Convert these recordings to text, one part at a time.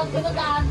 pinuntahan.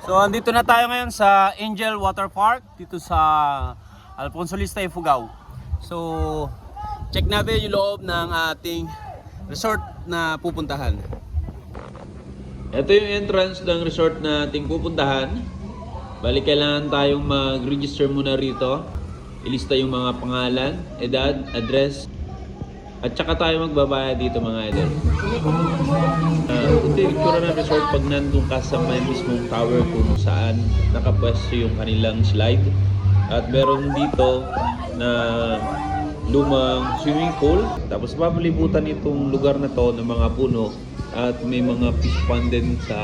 So andito na tayo ngayon sa Angel Water Park dito sa Alfonso Lista, Ifugao. So check natin yung loob ng ating resort na pupuntahan. Ito yung entrance ng resort na ating pupuntahan. Bali kailangan tayong mag-register muna rito. ilista yung mga pangalan, edad, address, at saka tayo magbabayad dito mga idol. Ito yung itsura ng resort pag nandun ka sa may mismong tower kung saan nakapwesto yung kanilang slide. At meron dito na lumang swimming pool. Tapos babalibutan itong lugar na to ng mga puno. At may mga fish pond din sa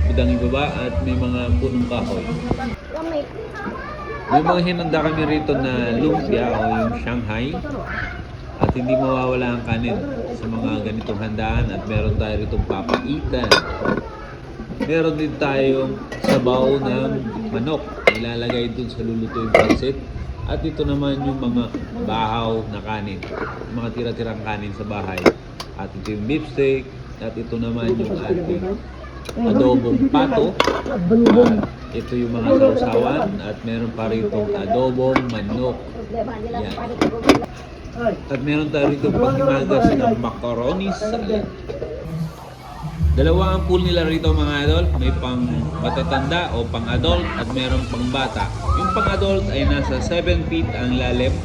budang ibaba at may mga punong kahoy. May mga hinanda kami rito na lumpia o yung Shanghai. At hindi mawawala ang kanin sa mga ganitong handaan. At meron tayo rito papaitan. Meron din tayong sabaw ng manok. Ilalagay dun sa lulutuing pansit. At ito naman yung mga bahaw na kanin. Mga tira-tirang kanin sa bahay. At ito yung beefsteak. At ito naman yung ating adobong pato. At ito yung mga sausawan. At meron pa rito adobong manok. Yan. At meron tayo rito panghimagas ng macaroni salad. Dalawa ang pool nila rito mga idol. May pang matatanda o pang adult at meron pang bata. Yung pang adult ay nasa 7 feet ang lalim